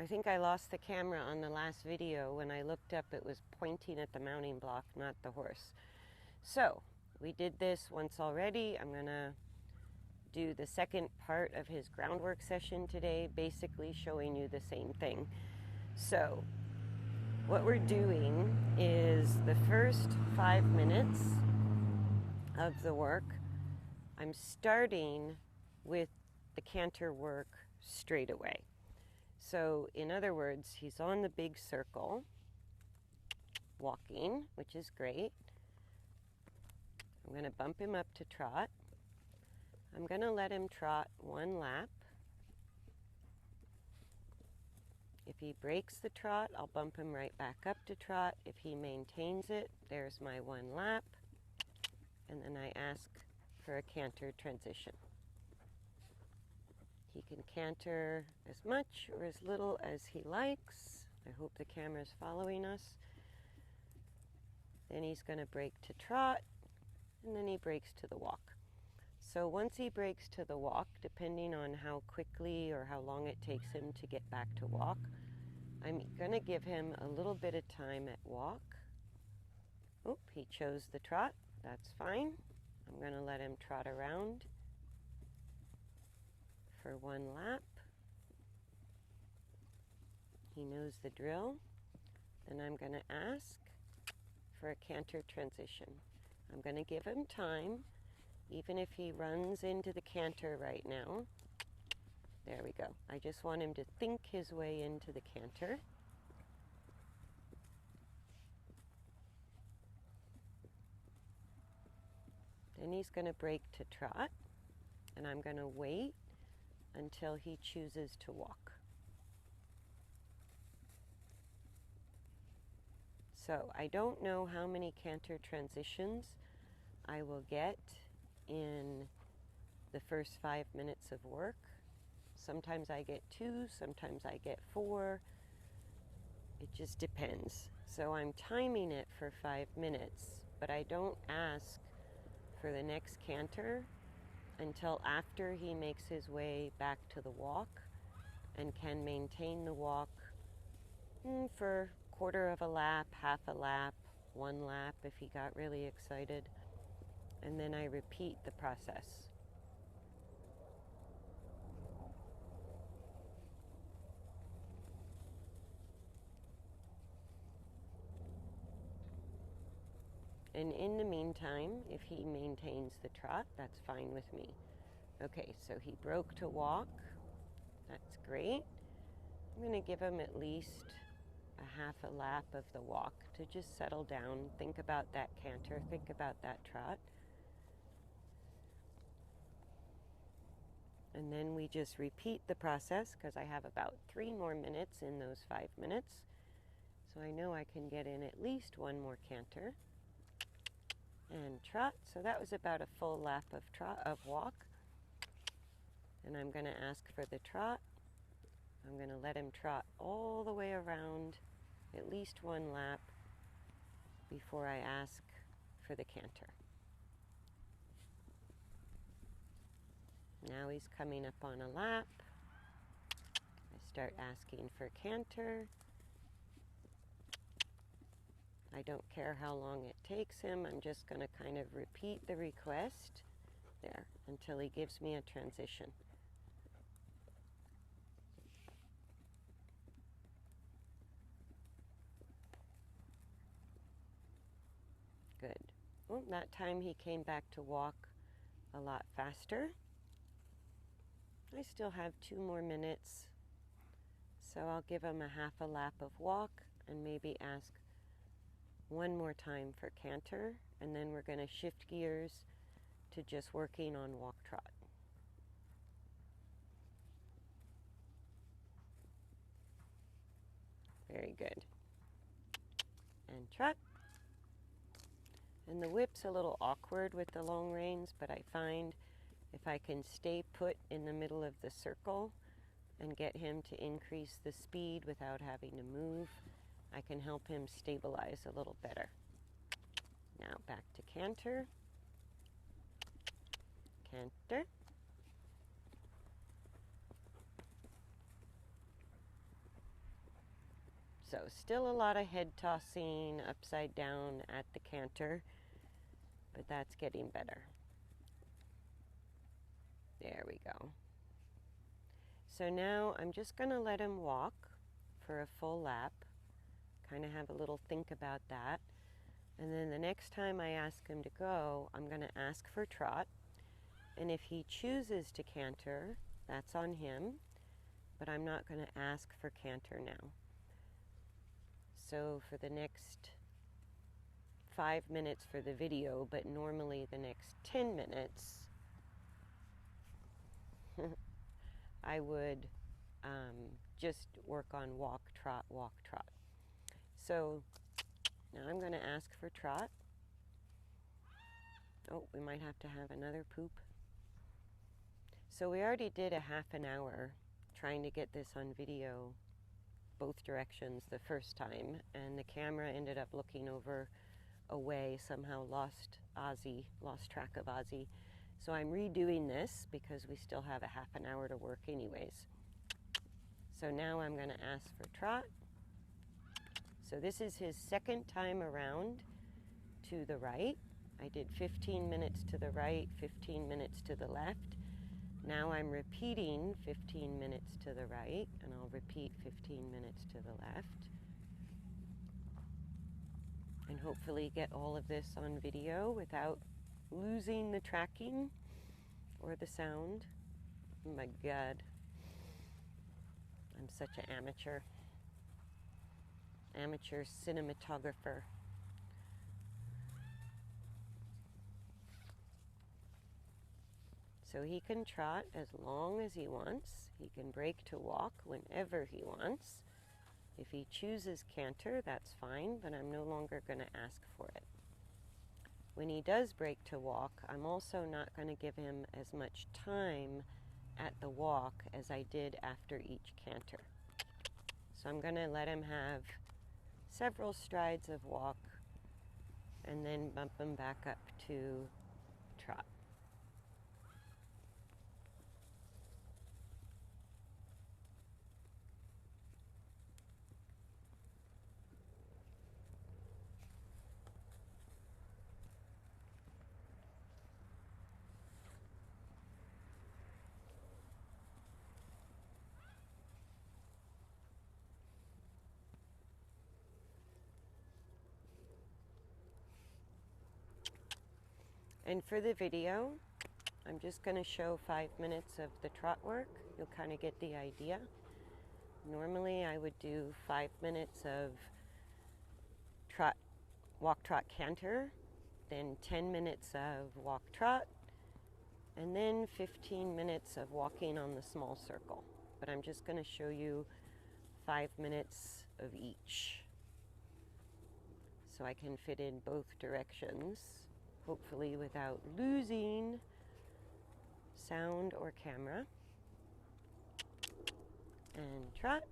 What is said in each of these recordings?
I think I lost the camera on the last video. When I looked up, it was pointing at the mounting block, not the horse. So we did this once already. I'm gonna do the second part of his groundwork session today, basically showing you the same thing. So what we're doing is the first 5 minutes of the work, I'm starting with the canter work straight away. So in other words, he's on the big circle, walking, which is great. I'm going to bump him up to trot. I'm going to let him trot one lap. If he breaks the trot, I'll bump him right back up to trot. If he maintains it, there's my one lap. And then I ask for a canter transition. He can canter as much or as little as he likes. I hope the camera's following us. Then he's going to break to trot, and then he breaks to the walk. So once he breaks to the walk, depending on how quickly or how long it takes him to get back to walk, I'm going to give him a little bit of time at walk. Oh, he chose the trot. That's fine. I'm going to let him trot around for one lap. He knows the drill. Then I'm going to ask for a canter transition. I'm going to give him time, even if he runs into the canter right now. There we go. I just want him to think his way into the canter. Then he's going to break to trot, and I'm going to wait until he chooses to walk. So I don't know how many canter transitions I will get in the first 5 minutes of work. Sometimes I get 2, sometimes I get 4. It just depends. So I'm timing it for 5 minutes, but I don't ask for the next canter until after he makes his way back to the walk and can maintain the walk for quarter of a lap, half a lap, one lap if he got really excited. And then I repeat the process. And in the meantime, if he maintains the trot, that's fine with me. Okay, so he broke to walk. That's great. I'm going to give him at least a half a lap of the walk to just settle down, think about that canter, think about that trot. And then we just repeat the process because I have about 3 more minutes in those 5 minutes. So I know I can get in at least one more canter and trot. So that was about a full lap of walk. And I'm going to ask for the trot. I'm going to let him trot all the way around at least one lap before I ask for the canter. Now he's coming up on a lap. I start asking for canter. I don't care how long it takes him. I'm just going to kind of repeat the request there until he gives me a transition. Good. Well, that time he came back to walk a lot faster. I still have 2 more minutes, so I'll give him a half a lap of walk and maybe ask one more time for canter, and then we're going to shift gears to just working on walk trot. Very good. And trot. And the whip's a little awkward with the long reins, but I find if I can stay put in the middle of the circle and get him to increase the speed without having to move, I can help him stabilize a little better. Now back to canter. Canter. So still a lot of head tossing upside down at the canter, but that's getting better. There we go. So now I'm just going to let him walk for a full lap, kind of have a little think about that. And then the next time I ask him to go, I'm going to ask for trot. And if he chooses to canter, that's on him, but I'm not going to ask for canter now. So for the next 5 minutes for the video, but normally the next 10 minutes, I would just work on walk, trot, walk, trot. So now I'm going to ask for trot. Oh, we might have to have another poop. So we already did a half an hour trying to get this on video both directions the first time, and the camera ended up looking away, somehow lost track of Ozzy. So I'm redoing this because we still have a half an hour to work anyways. So now I'm going to ask for trot. So this is his second time around to the right. I did 15 minutes to the right, 15 minutes to the left. Now I'm repeating 15 minutes to the right, and I'll repeat 15 minutes to the left. And hopefully get all of this on video without losing the tracking or the sound. Oh my God. I'm such an amateur cinematographer. So he can trot as long as he wants. He can break to walk whenever he wants. If he chooses canter, that's fine, but I'm no longer going to ask for it. When he does break to walk, I'm also not going to give him as much time at the walk as I did after each canter. So I'm going to let him have several strides of walk and then bump him back up to trot. And for the video, I'm just going to show 5 minutes of the trot work. You'll kind of get the idea. Normally I would do 5 minutes of trot, walk, trot, canter, then 10 minutes of walk, trot, and then 15 minutes of walking on the small circle. But I'm just going to show you 5 minutes of each, so I can fit in both directions, hopefully without losing sound or camera. And trot.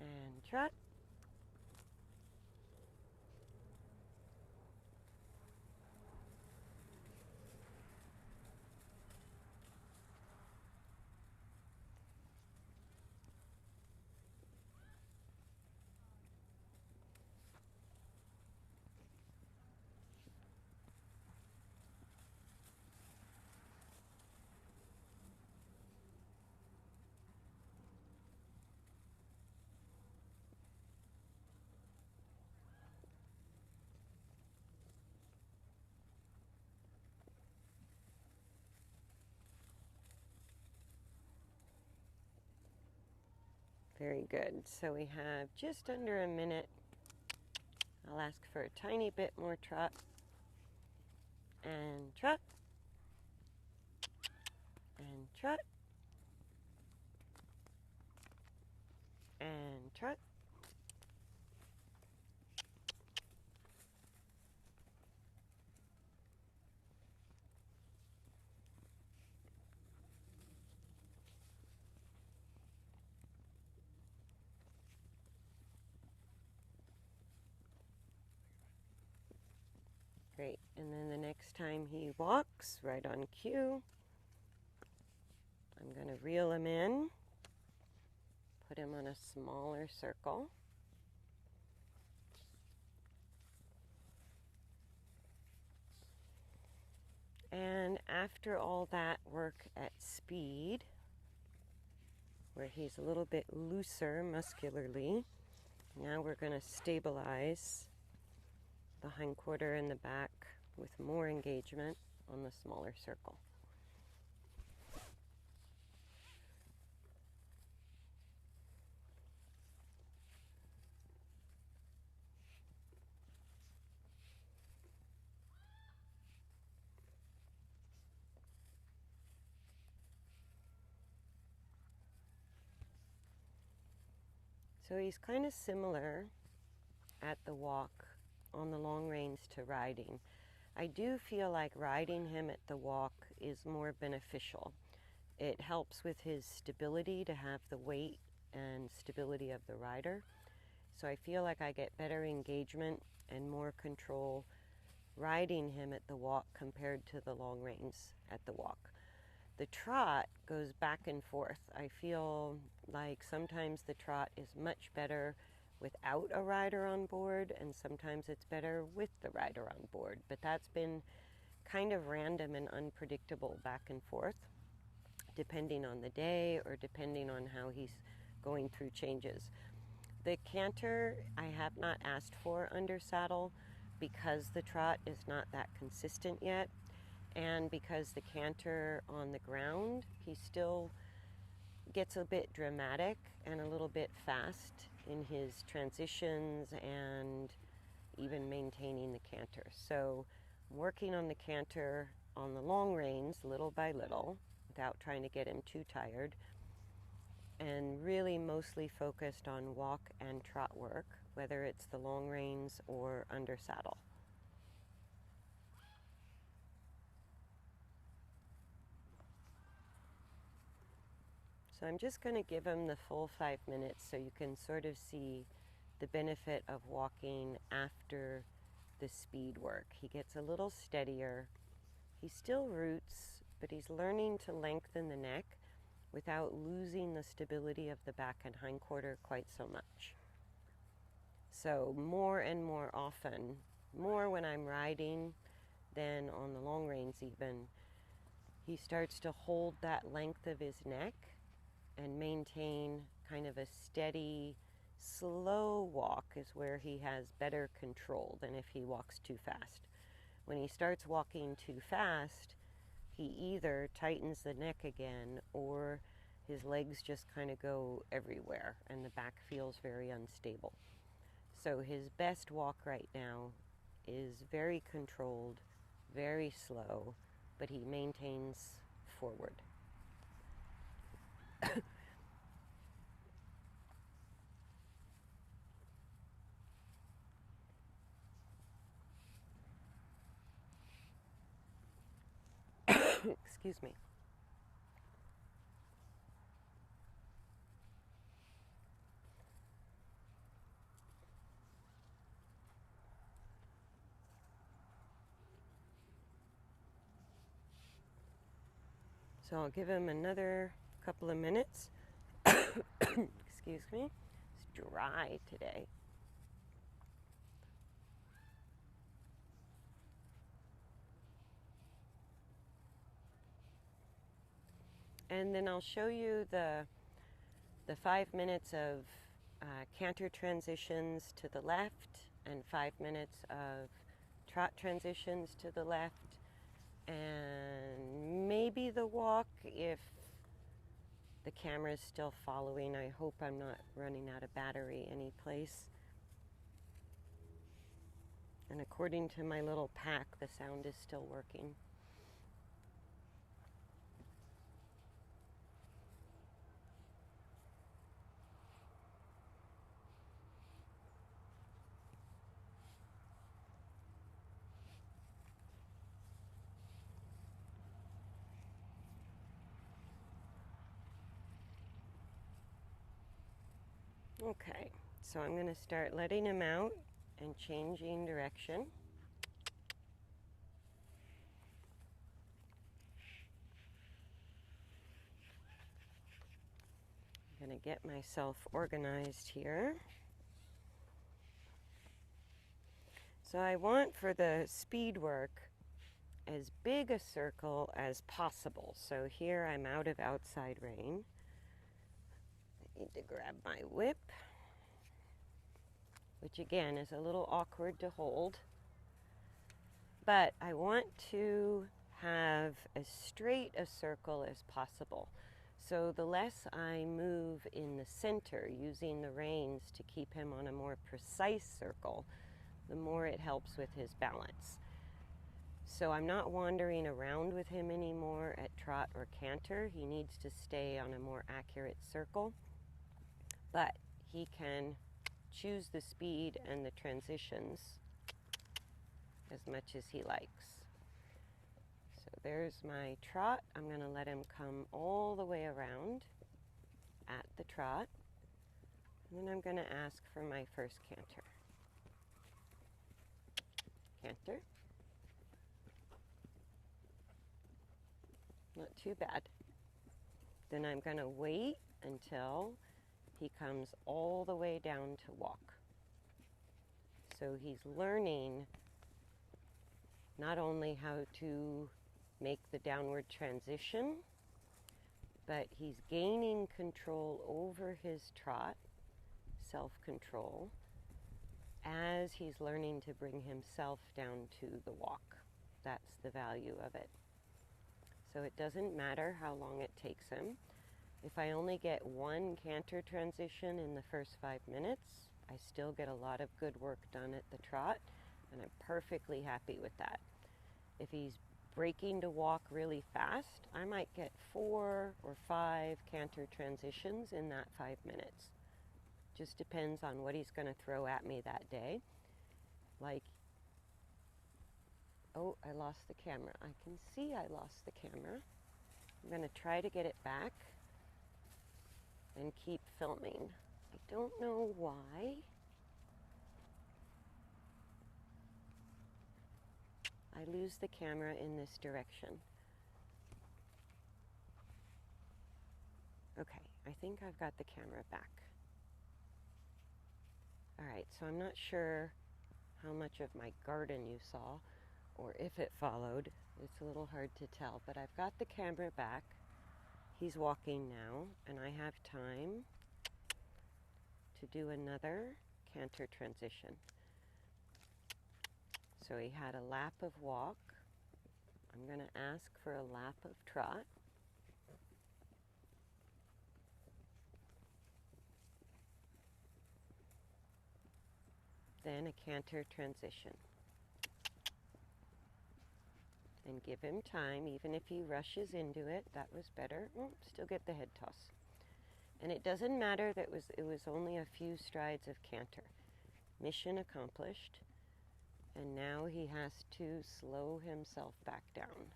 And trot. Very good. So we have just under a minute. I'll ask for a tiny bit more trot. And trot. And trot. And trot. Great. And then the next time he walks, right on cue, I'm going to reel him in, put him on a smaller circle. And after all that work at speed, where he's a little bit looser muscularly, now we're going to stabilize the hindquarter and the back with more engagement on the smaller circle. So he's kind of similar at the walk on the long reins to riding. I do feel like riding him at the walk is more beneficial. It helps with his stability to have the weight and stability of the rider. So I feel like I get better engagement and more control riding him at the walk compared to the long reins at the walk. The trot goes back and forth. I feel like sometimes the trot is much better without a rider on board, and sometimes it's better with the rider on board. But that's been kind of random and unpredictable back and forth, depending on the day or depending on how he's going through changes. The canter I have not asked for under saddle because the trot is not that consistent yet, and because the canter on the ground, he still gets a bit dramatic and a little bit fast in his transitions and even maintaining the canter. So I'm working on the canter on the long reins little by little without trying to get him too tired, and really mostly focused on walk and trot work, whether it's the long reins or under saddle. So I'm just going to give him the full 5 minutes so you can sort of see the benefit of walking after the speed work. He gets a little steadier. He still roots, but he's learning to lengthen the neck without losing the stability of the back and hindquarter quite so much. So more and more often, more when I'm riding than on the long reins even, he starts to hold that length of his neck and maintain kind of a steady, slow walk is where he has better control than if he walks too fast. When he starts walking too fast, he either tightens the neck again or his legs just kind of go everywhere and the back feels very unstable. So his best walk right now is very controlled, very slow, but he maintains forward. Excuse me. So I'll give him another couple of minutes. Excuse me. It's dry today. And then I'll show you the 5 minutes of canter transitions to the left and 5 minutes of trot transitions to the left, and maybe the walk if the camera is still following. I hope I'm not running out of battery any place. And according to my little pack, the sound is still working. Okay, so I'm going to start letting him out and changing direction. going to get myself organized here. So I want for the speed work as big a circle as possible. So here I'm out of outside rein. I need to grab my whip, which again is a little awkward to hold. But I want to have as straight a circle as possible. So the less I move in the center using the reins to keep him on a more precise circle, the more it helps with his balance. So I'm not wandering around with him anymore at trot or canter. He needs to stay on a more accurate circle, but he can choose the speed and the transitions as much as he likes. So there's my trot. I'm going to let him come all the way around at the trot. And then I'm going to ask for my first canter. Canter. Not too bad. Then I'm going to wait until he comes all the way down to walk. So he's learning not only how to make the downward transition, but he's gaining control over his trot, self-control, as he's learning to bring himself down to the walk. That's the value of it. So it doesn't matter how long it takes him. If I only get one canter transition in the first 5 minutes, I still get a lot of good work done at the trot, and I'm perfectly happy with that. If he's breaking to walk really fast, I might get 4 or 5 canter transitions in that 5 minutes. Just depends on what he's going to throw at me that day. Like, oh, I lost the camera. I can see I lost the camera. I'm going to try to get it back and keep filming. I don't know why. I lose the camera in this direction. Okay, I think I've got the camera back. All right, so I'm not sure how much of my garden you saw or if it followed. It's a little hard to tell, but I've got the camera back. He's walking now, and I have time to do another canter transition. So he had a lap of walk. I'm going to ask for a lap of trot. Then a canter transition. And give him time, even if he rushes into it. That was better. Still get the head toss. And it doesn't matter that it was only a few strides of canter. Mission accomplished. And now he has to slow himself back down.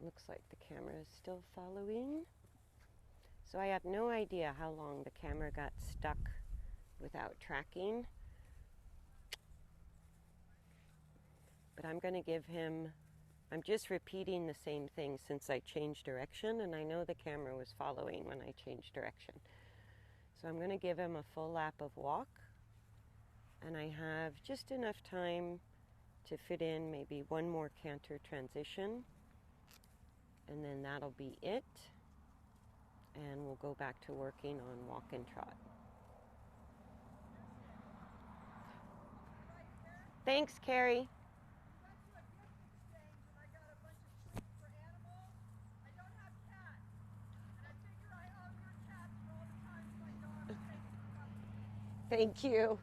Looks like the camera is still following. So I have no idea how long the camera got stuck without tracking. But I'm going to give him, I'm just repeating the same thing since I changed direction, and I know the camera was following when I changed direction. So I'm going to give him a full lap of walk, and I have just enough time to fit in maybe one more canter transition, and then that'll be it. And we'll go back to working on walk and trot. Thanks, Carrie. Thank you.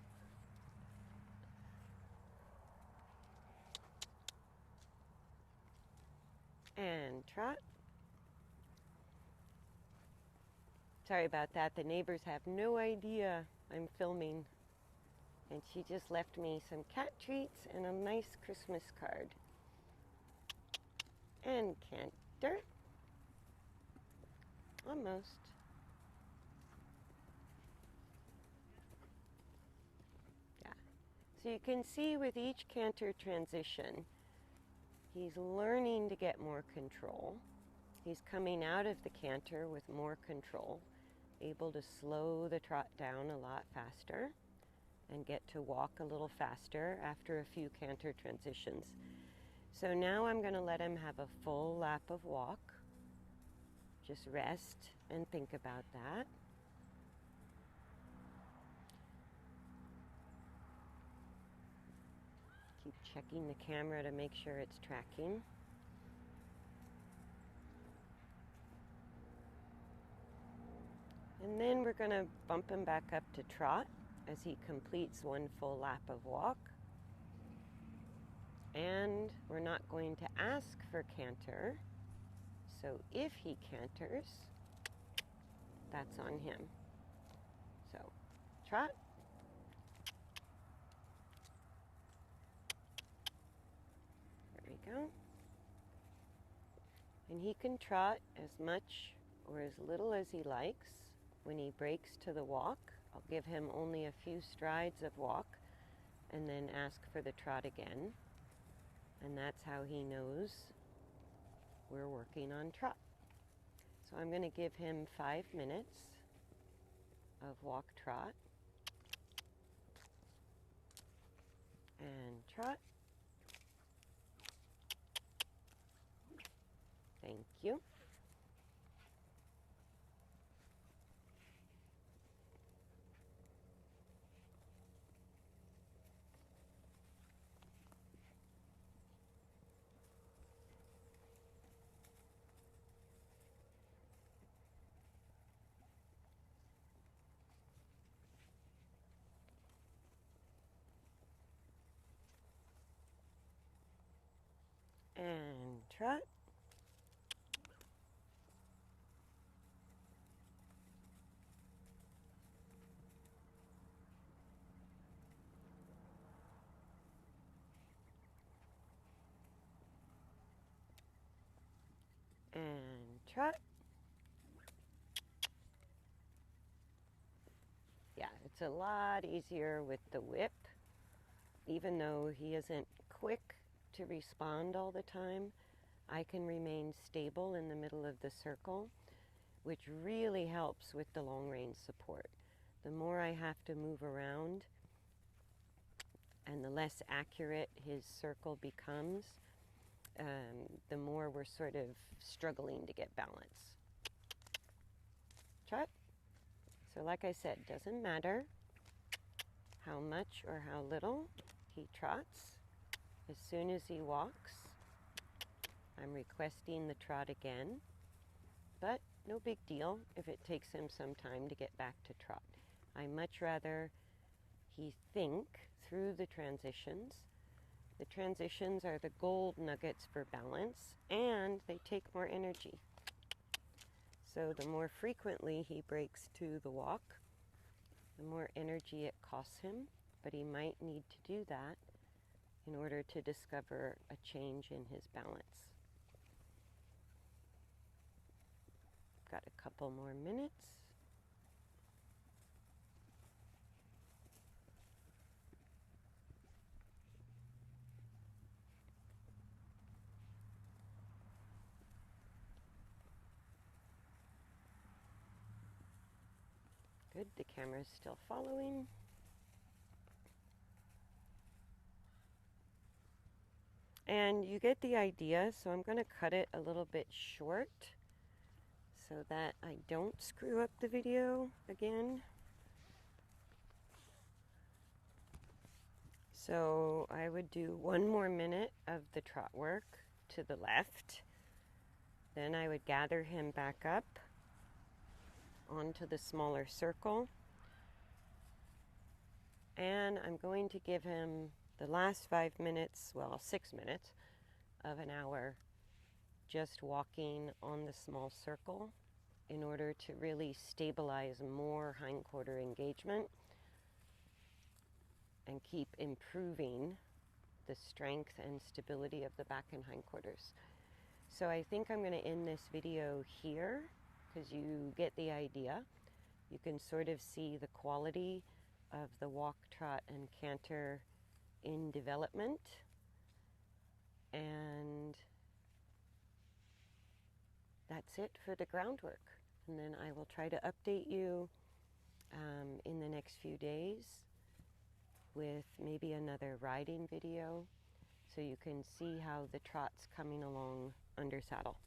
And trot. Sorry about that. The neighbors have no idea I'm filming. And she just left me some cat treats and a nice Christmas card. And canter. Almost. Yeah. So you can see with each canter transition, he's learning to get more control. He's coming out of the canter with more control, able to slow the trot down a lot faster and get to walk a little faster after a few canter transitions. So now I'm going to let him have a full lap of walk. Just rest and think about that. Keep checking the camera to make sure it's tracking. And then we're going to bump him back up to trot as he completes one full lap of walk. And we're not going to ask for canter. So if he canters, that's on him. So trot. There we go. And he can trot as much or as little as he likes. When he breaks to the walk, I'll give him only a few strides of walk and then ask for the trot again. And that's how he knows we're working on trot. So I'm going to give him 5 minutes of walk trot and trot. Thank you. And trot. And trot. Yeah, it's a lot easier with the whip, even though he isn't quick to respond all the time. I can remain stable in the middle of the circle, which really helps with the long range support. The more I have to move around and the less accurate his circle becomes, the more we're sort of struggling to get balance. Trot. So like I said, doesn't matter how much or how little he trots. As soon as he walks, I'm requesting the trot again, but no big deal if it takes him some time to get back to trot. I much rather he think through the transitions. The transitions are the gold nuggets for balance, and they take more energy. So the more frequently he breaks to the walk, the more energy it costs him, but he might need to do that in order to discover a change in his balance. Got a couple more minutes. Good, the camera's still following. And you get the idea, so I'm going to cut it a little bit short so that I don't screw up the video again. So I would do 1 more minute of the trot work to the left. Then I would gather him back up onto the smaller circle. And I'm going to give him the last 5 minutes, well, 6 minutes of an hour just walking on the small circle in order to really stabilize more hindquarter engagement and keep improving the strength and stability of the back and hindquarters. So I think I'm going to end this video here because you get the idea. You can sort of see the quality of the walk, trot, and canter in development, and that's it for the groundwork. And then I will try to update you in the next few days with maybe another riding video so you can see how the trot's coming along under saddle.